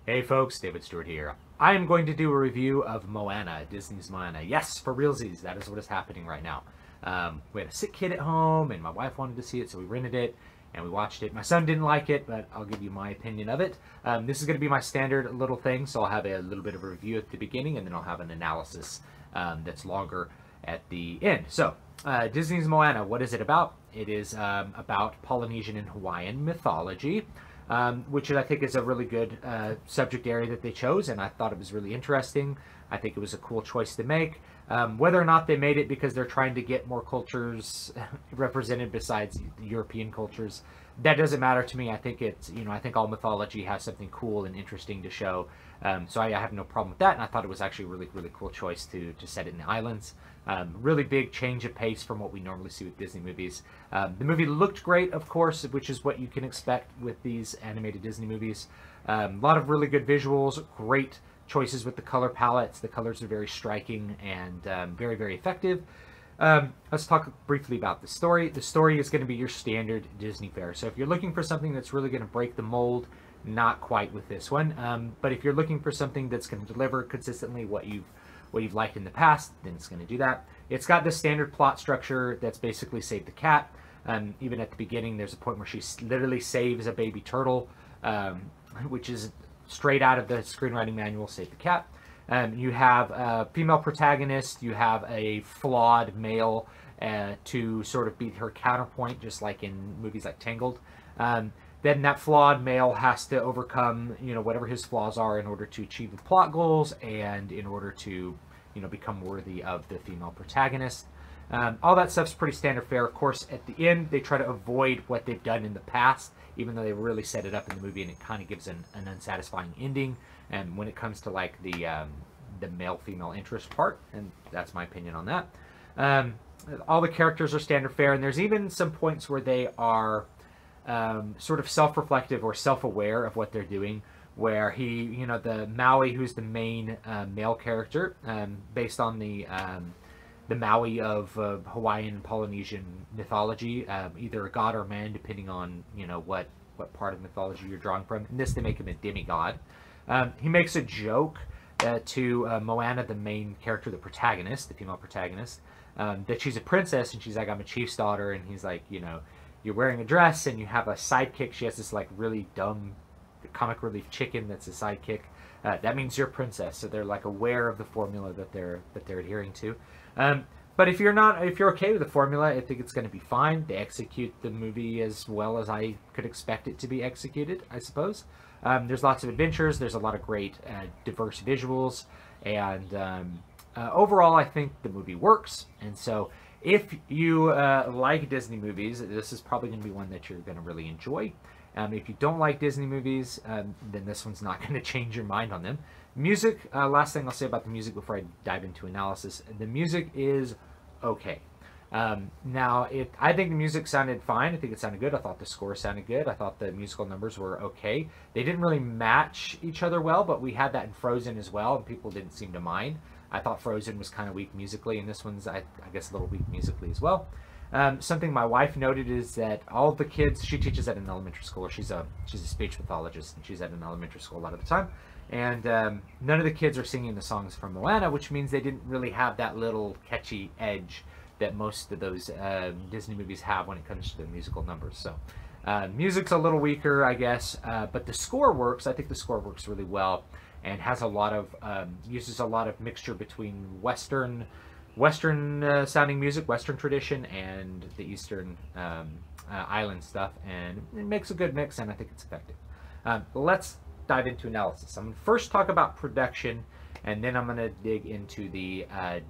Hey folks, David Stewart here. I am going to do a review of Moana, Disney's Moana. Yes, for realsies, that is what is happening right now. We had a sick kid at home, and my wife wanted to see it, so we rented it, and we watched it. My son didn't like it, but I'll give you my opinion of it. This is going to be my standard little thing, so I'll have a little bit of a review at the beginning, and then I'll have an analysis that's longer at the end. So, Disney's Moana, what is it about? It is about Polynesian and Hawaiian mythology. Which I think is a really good subject area that they chose, and I thought it was really interesting. I think it was a cool choice to make. Whether or not they made it because they're trying to get more cultures represented besides European cultures, that doesn't matter to me. I think it's, I think all mythology has something cool and interesting to show. So I have no problem with that, and I thought it was actually a really, really cool choice to set it in the islands. Really big change of pace from what we normally see with Disney movies. The movie looked great, of course, which is what you can expect with these animated Disney movies. A lot of really good visuals, great choices with the color palettes. The colors are very striking and very, very effective. Let's talk briefly about the story. The story is going to be your standard Disney fare. So if you're looking for something that's really going to break the mold, not quite with this one. But if you're looking for something that's going to deliver consistently what you've liked in the past, then it's going to do that. It's got the standard plot structure that's basically save the cat. Even at the beginning, there's a point where she literally saves a baby turtle, which is straight out of the screenwriting manual, Save the Cat. You have a female protagonist, you have a flawed male to sort of be her counterpoint, just like in movies like Tangled. Then that flawed male has to overcome, whatever his flaws are in order to achieve the plot goals and in order to, become worthy of the female protagonist. All that stuff's pretty standard fare. Of course, at the end, they try to avoid what they've done in the past, even though they really set it up in the movie, and it kind of gives an unsatisfying ending. And when it comes to like the male-female interest part, and that's my opinion on that. All the characters are standard fare, and there's even some points where they are sort of self-reflective or self-aware of what they're doing, where the Maui, who's the main male character, based on the Maui of Hawaiian and Polynesian mythology, either a god or a man, depending on what part of mythology you're drawing from. In this, they make him a demigod. He makes a joke to Moana, the main character, the protagonist, the female protagonist, that she's a princess, and she's like, I'm a chief's daughter, and he's like, you're wearing a dress and you have a sidekick. She has this like really dumb comic relief chicken that's a sidekick. That means you're a princess. So they're like aware of the formula that they're adhering to. But if you're okay with the formula, I think it's going to be fine. They execute the movie as well as I could expect it to be executed, I suppose. There's lots of adventures. There's a lot of great diverse visuals, and overall, I think the movie works. And so, if you like Disney movies, this is probably going to be one that you're going to really enjoy. If you don't like Disney movies, then this one's not going to change your mind on them. Music, last thing I'll say about the music before I dive into analysis. The music is okay. Now, I think the music sounded fine. I think it sounded good. I thought the score sounded good. I thought the musical numbers were okay. They didn't really match each other well, but we had that in Frozen as well, and people didn't seem to mind. I thought Frozen was kind of weak musically, and this one's, I guess, a little weak musically as well. Something my wife noted is that all the kids, she teaches at an elementary school. She's a speech pathologist, and she's at an elementary school a lot of the time. And none of the kids are singing the songs from Moana, which means they didn't really have that little catchy edge that most of those Disney movies have when it comes to the musical numbers. So music's a little weaker, I guess, but the score works. I think the score works really well, and has a lot of uses a lot of mixture between Western sounding music, Western tradition, and the Eastern island stuff, and it makes a good mix, and I think it's effective. Let's dive into analysis. I'm going to first talk about production, and then I'm going to dig into the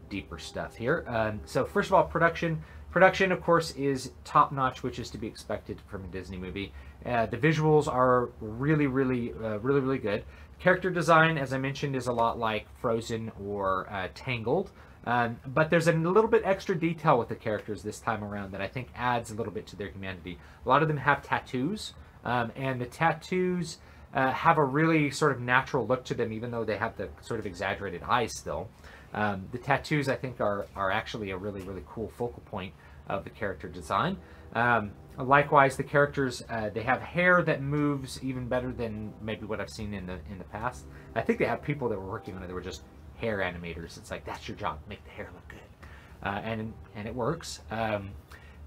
deeper stuff here. So first of all, production. Production, of course, is top-notch, which is to be expected from a Disney movie. The visuals are really, really good. Character design, as I mentioned, is a lot like Frozen or Tangled. But there's a little bit extra detail with the characters this time around that I think adds a little bit to their humanity. A lot of them have tattoos, and the tattoos have a really sort of natural look to them, even though they have the sort of exaggerated eyes still. The tattoos, I think, are actually a really cool focal point of the character design. Likewise, the characters, they have hair that moves even better than maybe what I've seen in the past. I think they have people that were working on it that were just hair animators. It's like, that's your job, make the hair look good. And it works.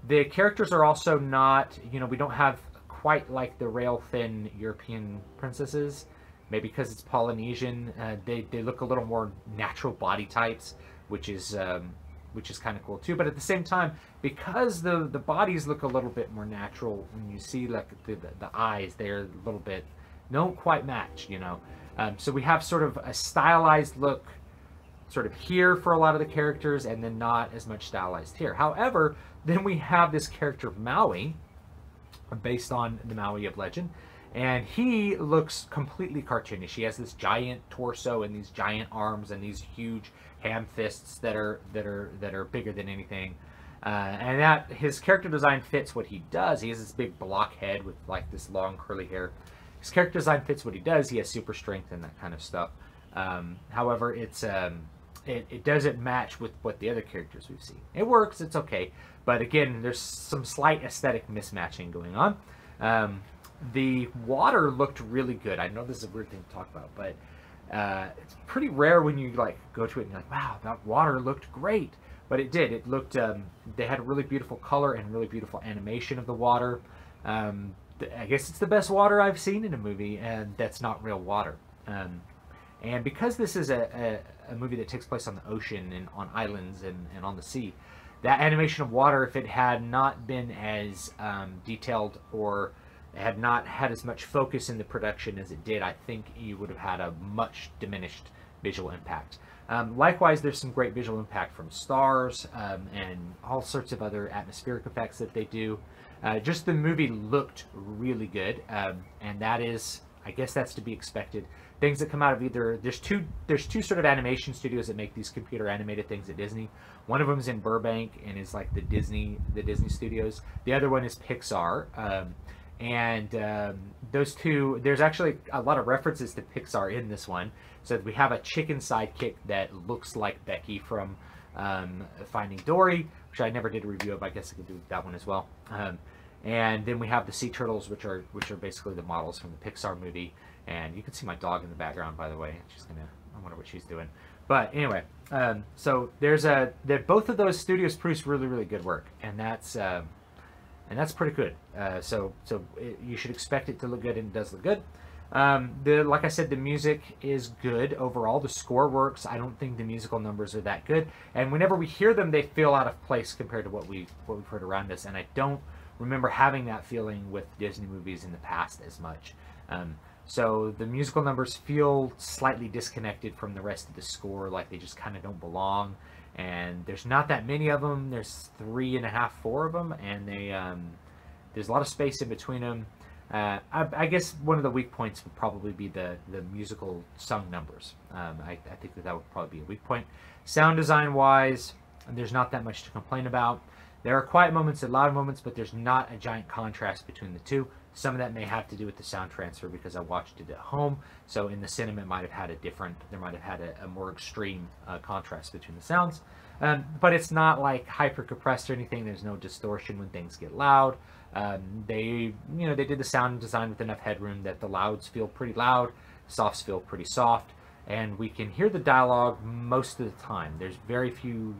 The characters are also not, we don't have quite like the rail-thin European princesses. Maybe because it's Polynesian, they look a little more natural body types, which is kind of cool too. But at the same time, because the bodies look a little bit more natural, when you see like the eyes, they're a little bit, don't quite match, So we have sort of a stylized look sort of here for a lot of the characters, and then not as much stylized here. However, then we have this character Maui, based on the Maui of legend, and he looks completely cartoonish. He has this giant torso and these giant arms and these huge ham fists that are bigger than anything. And that his character design fits what he does. He has this big block head with like this long curly hair. His character design fits what he does. He has super strength and that kind of stuff. However, it doesn't match with what the other characters we've seen. It works, it's okay, but again, there's some slight aesthetic mismatching going on. The water looked really good. I know this is a weird thing to talk about, but it's pretty rare when you like go to it and you're like, wow, that water looked great. But it did. It looked, they had a really beautiful color and really beautiful animation of the water. I guess it's the best water I've seen in a movie, and that's not real water. And because this is a movie that takes place on the ocean and on islands and on the sea, that animation of water, if it had not been as detailed or had not had as much focus in the production as it did, I think you would have had a much diminished visual impact. Likewise, there's some great visual impact from stars and all sorts of other atmospheric effects that they do. Just the movie looked really good, and that is, I guess that's to be expected. Things that come out of either, there's two sort of animation studios that make these computer animated things at Disney. One of them is in Burbank and is like the Disney studios. The other one is Pixar. Those two, there's actually a lot of references to Pixar in this one. So we have a chicken sidekick that looks like Becky from Finding Dory, which I never did a review of. I guess I could do that one as well. And then we have the sea turtles, which are basically the models from the Pixar movie. And you can see my dog in the background, by the way. She's gonna, I wonder what she's doing. But anyway, so there's both of those studios produce really, really good work, and that's pretty good. You should expect it to look good, and it does look good. Like I said, the music is good overall. The score works. I don't think the musical numbers are that good, and whenever we hear them, they feel out of place compared to what we've heard around us. And I don't remember having that feeling with Disney movies in the past as much. So the musical numbers feel slightly disconnected from the rest of the score, like they just kind of don't belong. And there's not that many of them. There's 3.5, 4 of them, and there's a lot of space in between them. I guess one of the weak points would probably be the musical sung numbers. I think that would probably be a weak point. Sound design wise, there's not that much to complain about. There are quiet moments and loud moments, but there's not a giant contrast between the two. Some of that may have to do with the sound transfer because I watched it at home. So in the cinema, it might have had there might have had a more extreme contrast between the sounds. But it's not like hyper compressed or anything. There's no distortion when things get loud. They did the sound design with enough headroom that the louds feel pretty loud, softs feel pretty soft, and we can hear the dialogue most of the time. There's very few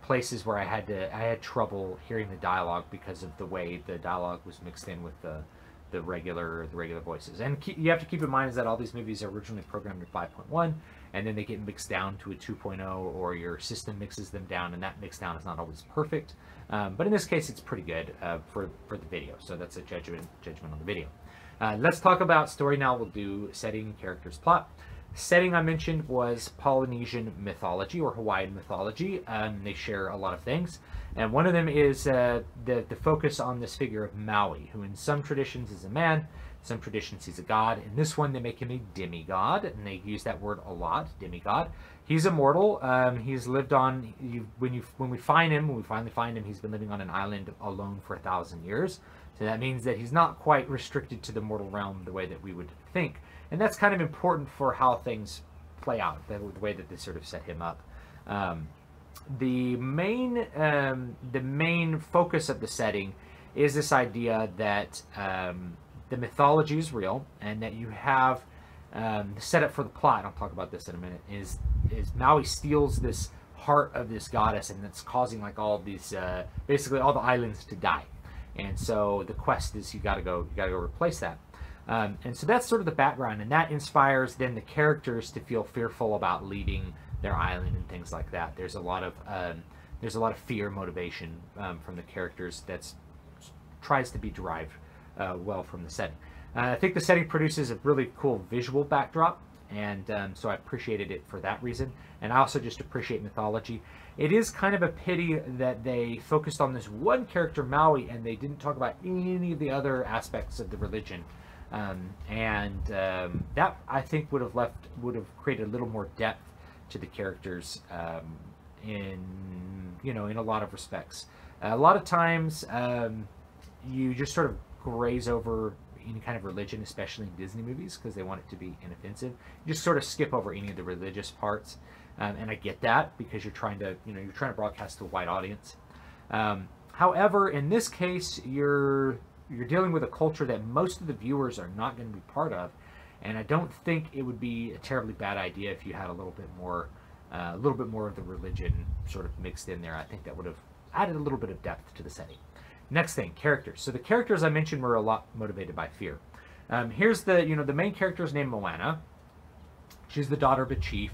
places where I had trouble hearing the dialogue because of the way the dialogue was mixed in with the regular voices. And you have to keep in mind is that all these movies are originally programmed at 5.1, and then they get mixed down to a 2.0, or your system mixes them down, and that mix down is not always perfect. But in this case, it's pretty good for the video. So that's a judgment on the video. Let's talk about story now. We'll do setting, characters, plot. Setting I mentioned was Polynesian mythology or Hawaiian mythology. They share a lot of things, and one of them is the focus on this figure of Maui, who in some traditions is a man, some traditions he's a god. In this one, they make him a demigod, and they use that word a lot, demigod. He's immortal. He's lived on. When we finally find him, he's been living on an island alone for 1,000 years. So that means that he's not quite restricted to the mortal realm the way that we would think. And that's kind of important for how things play out, the way that they sort of set him up. The main focus of the setting is this idea that the mythology is real, and that you have the setup for the plot, and I'll talk about this in a minute, is Maui steals this heart of this goddess, and that's causing like all these basically all the islands to die. And so the quest is you gotta go replace that. And so that's sort of the background, and that inspires then the characters to feel fearful about leaving their island and things like that. There's a lot of fear motivation from the characters that tries to be derived well from the setting. I think the setting produces a really cool visual backdrop, and so I appreciated it for that reason. And I also just appreciate mythology. It is kind of a pity that they focused on this one character, Maui, and they didn't talk about any of the other aspects of the religion. That I think would have created a little more depth to the characters in a lot of respects. A lot of times you just sort of graze over any kind of religion, especially in Disney movies, because they want it to be inoffensive. You just sort of skip over any of the religious parts, and I get that because you're trying to broadcast to a wide audience. However, in this case, you're dealing with a culture that most of the viewers are not going to be part of, and I don't think it would be a terribly bad idea if you had a little bit more of the religion sort of mixed in there. I think that would have added a little bit of depth to the setting. Next thing, characters. So the characters I mentioned were a lot motivated by fear. Here's the main character is named Moana. She's the daughter of a chief.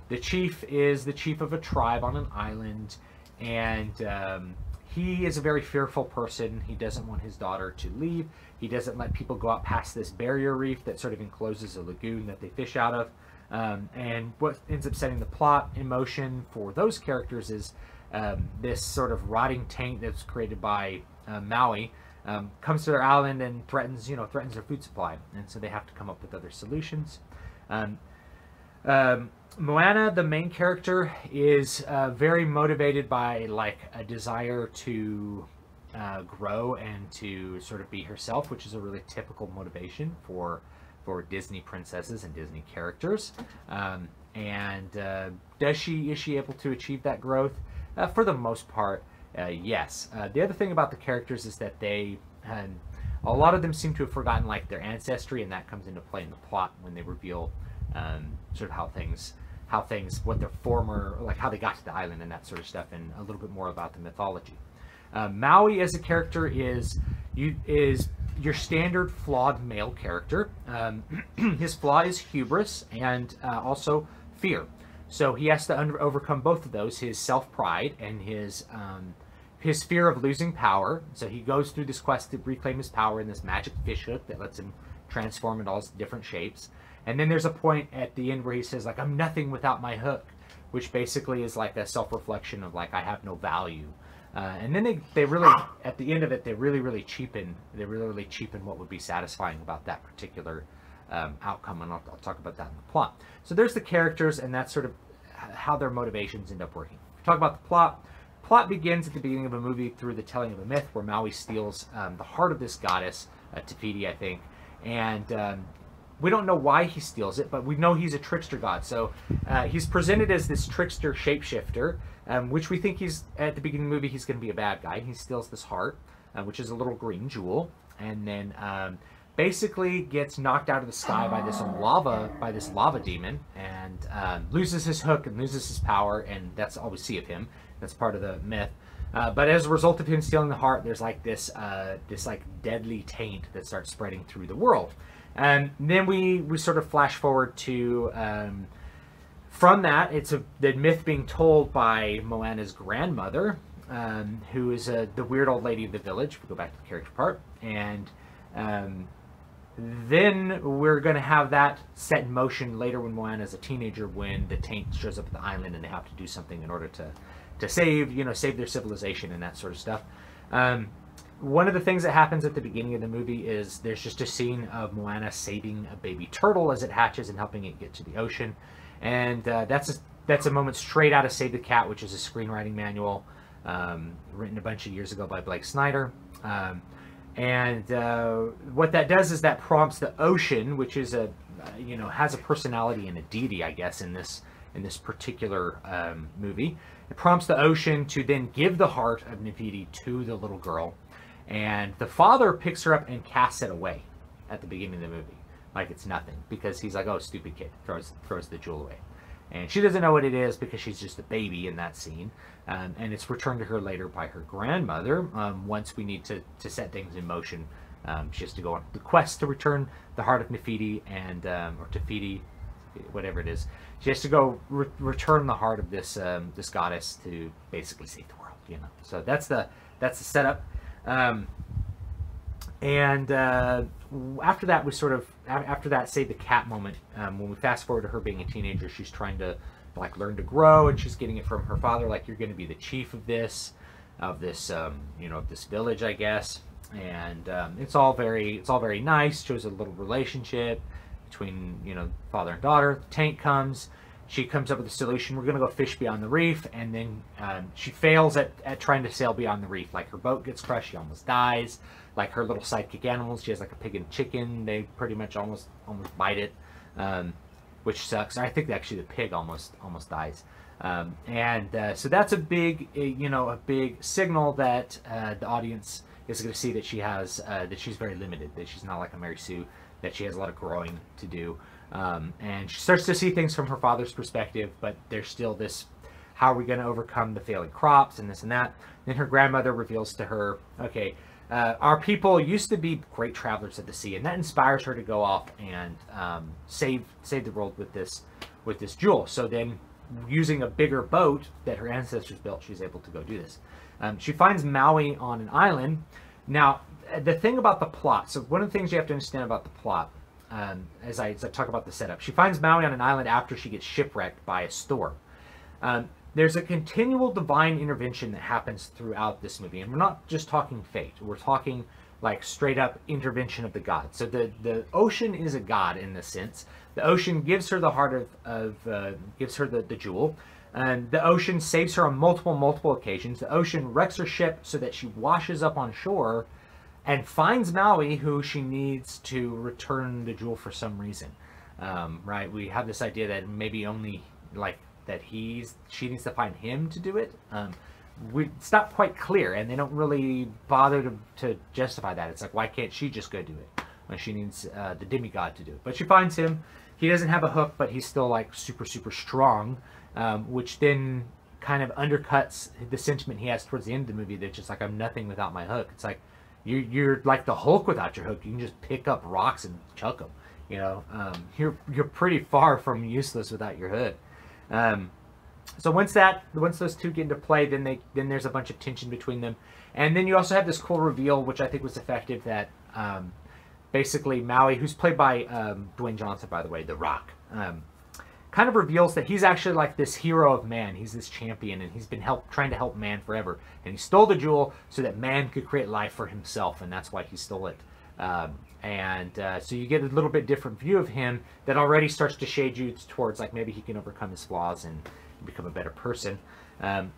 The chief is the chief of a tribe on an island, and he is a very fearful person. He doesn't want his daughter to leave. He doesn't let people go out past this barrier reef that sort of encloses a lagoon that they fish out of. And what ends up setting the plot in motion for those characters is this sort of rotting tank that's created by Maui comes to their island and threatens their food supply, and so they have to come up with other solutions. Moana, the main character, is very motivated by like a desire to grow and to sort of be herself, which is a really typical motivation for Disney princesses and Disney characters. Is she able to achieve that growth? For the most part, yes. The other thing about the characters is that they, a lot of them seem to have forgotten like their ancestry, and that comes into play in the plot when they reveal sort of how things, what their former, like how they got to the island and that sort of stuff, and a little bit more about the mythology. Maui as a character is your standard flawed male character. His flaw is hubris and also fear. So he has to overcome both of those, his self-pride and his fear of losing power. So he goes through this quest to reclaim his power in this magic fish hook that lets him transform into all different shapes. And then there's a point at the end where he says, like, I'm nothing without my hook, which basically is like a self-reflection of like, I have no value. And then they really, at the end of it, they really cheapen what would be satisfying about that particular outcome, and I'll talk about that in the plot. So there's the characters, and that's sort of how their motivations end up working. Talk about the plot. Plot begins at the beginning of a movie through the telling of a myth where Maui steals the heart of this goddess, Tefiti, I think, and we don't know why he steals it, but we know he's a trickster god. So he's presented as this trickster shapeshifter, which we think at the beginning of the movie, he's going to be a bad guy. He steals this heart, which is a little green jewel, and then basically gets knocked out of the sky by this lava demon, and loses his hook and loses his power, and that's all we see of him. That's part of the myth. But as a result of him stealing the heart, there's like this like deadly taint that starts spreading through the world. And then we sort of flash forward to from that, it's the myth being told by Moana's grandmother, who is the weird old lady of the village. We go back to the character part, and then we're going to have that set in motion later when Moana's a teenager, when the taint shows up at the island and they have to do something in order to save their civilization and that sort of stuff. One of the things that happens at the beginning of the movie is there's just a scene of Moana saving a baby turtle as it hatches and helping it get to the ocean, and that's a moment straight out of Save the Cat, which is a screenwriting manual written a bunch of years ago by Blake Snyder. What that does is that prompts the ocean, which is has a personality and a deity, I guess, in this particular movie. It prompts the ocean to then give the heart of Nefiti to the little girl. And the father picks her up and casts it away at the beginning of the movie, like it's nothing, because he's like, oh, stupid kid, throws the jewel away. And she doesn't know what it is because she's just a baby in that scene. And it's returned to her later by her grandmother once we need to set things in motion. She has to go on the quest to return the heart of Nefertiti and or Tefiti, whatever it is. She has to go return the heart of this this goddess to basically save the world, you know. So that's the setup. After that, we sort of after that save the cat moment. When we fast forward to her being a teenager, she's trying to like learn to grow, and she's getting it from her father, like, you're going to be the chief of this you know, of this village, I guess. And it's all very nice. Shows a little relationship between, you know, father and daughter. The tank comes. She comes up with a solution. We're going to go fish beyond the reef. And then she fails at trying to sail beyond the reef. Like, her boat gets crushed. She almost dies. Like, her little sidekick animals. She has like a pig and chicken. They pretty much almost bite it, which sucks. I think actually the pig almost dies. So that's a big, you know, a big signal that the audience is going to see that she has that she's very limited, that she's not like a Mary Sue, that she has a lot of growing to do. And she starts to see things from her father's perspective, but there's still this, how are we going to overcome the failing crops and this and that. Then her grandmother reveals to her, okay, our people used to be great travelers of the sea, and that inspires her to go off and save the world with this jewel. So then, using a bigger boat that her ancestors built, she's able to go do this. She finds Maui on an island. Now, the thing about the plot, so one of the things you have to understand about the plot, as I talk about the setup, she finds Maui on an island after she gets shipwrecked by a storm. There's a continual divine intervention that happens throughout this movie, and we're not just talking fate. We're talking like straight up intervention of the gods. So the ocean is a god in this sense. The ocean gives her the heart gives her the jewel. And the ocean saves her on multiple occasions. The ocean wrecks her ship so that she washes up on shore and finds Maui, who she needs to return the jewel for some reason. Right? We have this idea that maybe only like that she needs to find him to do it. It's not quite clear, and they don't really bother to justify that. It's like, why can't she just go do it when she needs the demigod to do it? But she finds him. He doesn't have a hook, but he's still like super strong. Which then kind of undercuts the sentiment he has towards the end of the movie. That's just like, I'm nothing without my hook. It's like, you're like the Hulk without your hook. You can just pick up rocks and chuck them. You know, you're pretty far from useless without your hook. So once those two get into play, then there's a bunch of tension between them, and then you also have this cool reveal, which I think was effective. That basically Maui, who's played by Dwayne Johnson, by the way, The Rock. Kind of reveals that he's actually like this hero of man. He's this champion, and he's been trying to help man forever. And he stole the jewel so that man could create life for himself, and that's why he stole it. So you get a little bit different view of him that already starts to shade you towards like maybe he can overcome his flaws and become a better person,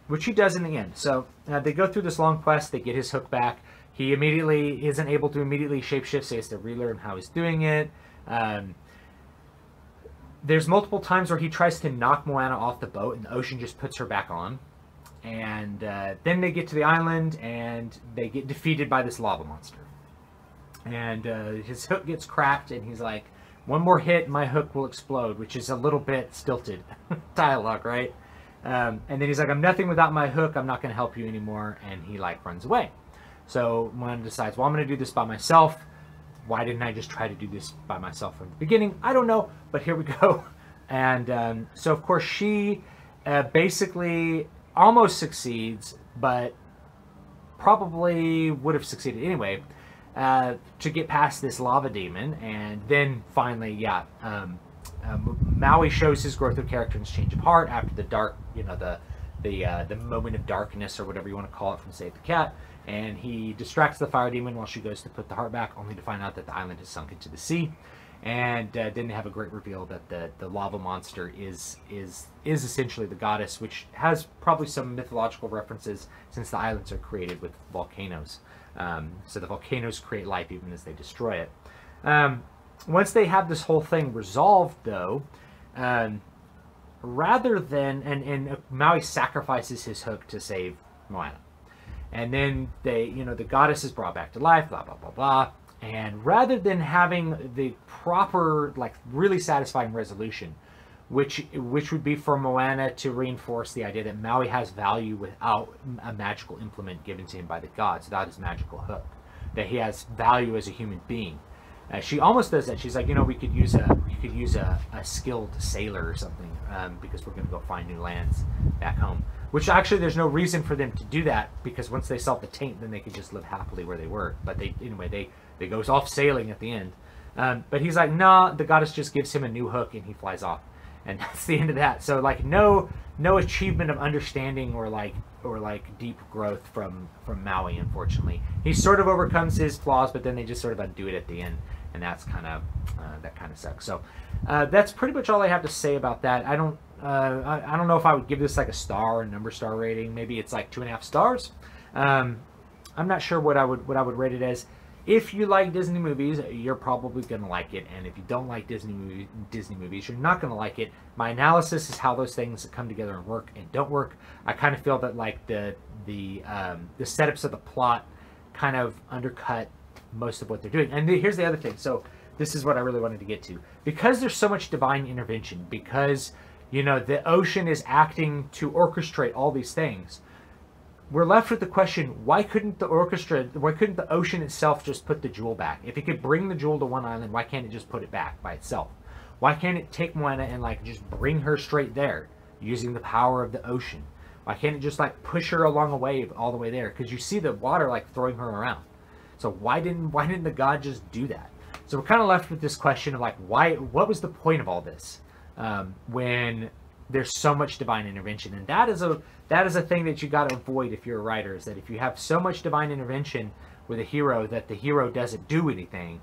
which he does in the end. So they go through this long quest. They get his hook back. He immediately isn't able to immediately shapeshift, so he has to relearn how he's doing it. There's multiple times where he tries to knock Moana off the boat, and the ocean just puts her back on. And then they get to the island, and they get defeated by this lava monster. And his hook gets cracked, and he's like, one more hit, my hook will explode, which is a little bit stilted dialogue, right? And then he's like, I'm nothing without my hook, I'm not going to help you anymore, and he like runs away. So Moana decides, well, I'm going to do this by myself. Why didn't I just try to do this by myself from the beginning? I don't know, but here we go. And so, of course, she basically almost succeeds, but probably would have succeeded anyway, to get past this lava demon. And then finally, yeah, Maui shows his growth of character and his change of heart after the dark, you know, the moment of darkness, or whatever you want to call it, from Save the Cat. And he distracts the fire demon while she goes to put the heart back, only to find out that the island has sunk into the sea. And then they have a great reveal that the lava monster is essentially the goddess, which has probably some mythological references, since the islands are created with volcanoes. So the volcanoes create life even as they destroy it. Once they have this whole thing resolved, though, rather than... And Maui sacrifices his hook to save Moana. And then the goddess is brought back to life, blah, blah, blah, blah. And rather than having the proper, like, really satisfying resolution, which would be for Moana to reinforce the idea that Maui has value without a magical implement given to him by the gods, without his magical hook, that he has value as a human being. She almost does that. She's like, we could use a skilled sailor or something, because we're going to go find new lands back home. Which actually, there's no reason for them to do that, because once they solve the taint, then they could just live happily where they were. But they goes off sailing at the end. But he's like, nah, the goddess just gives him a new hook and he flies off. And that's the end of that. So like no achievement of understanding or deep growth from Maui, unfortunately. He sort of overcomes his flaws, but then they just sort of undo it at the end, and that's kind of sucks. So that's pretty much all I have to say about that. I don't know if I would give this like a star or number star rating. Maybe it's like 2.5 stars. I'm not sure what I would rate it as. If you like Disney movies, you're probably going to like it. And if you don't like Disney movies, you're not going to like it. My analysis is how those things come together and work and don't work. I kind of feel that like the setups of the plot kind of undercut most of what they're doing. And here's the other thing. So this is what I really wanted to get to. Because there's so much divine intervention, because, the ocean is acting to orchestrate all these things, we're left with the question, why couldn't the ocean itself just put the jewel back? If it could bring the jewel to one island, why can't it just put it back by itself? Why can't it take Moana and like just bring her straight there using the power of the ocean? Why can't it just like push her along a wave all the way there? Because you see the water like throwing her around. So why didn't the god just do that? So we're kind of left with this question of like, what was the point of all this when there's so much divine intervention? And that is a thing that you got to avoid if you're a writer, is that if you have so much divine intervention with a hero that the hero doesn't do anything,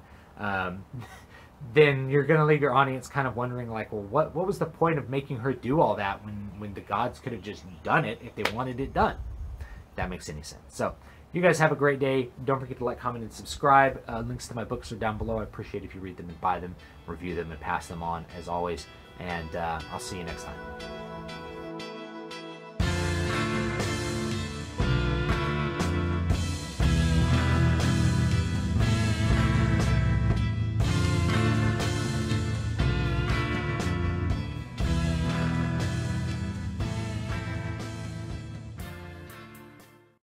then you're going to leave your audience kind of wondering like, well, what was the point of making her do all that when the gods could have just done it if they wanted it done? If that makes any sense. So you guys have a great day. Don't forget to like, comment, and subscribe. Links to my books are down below. I appreciate if you read them and buy them, review them, and pass them on as always. And I'll see you next time.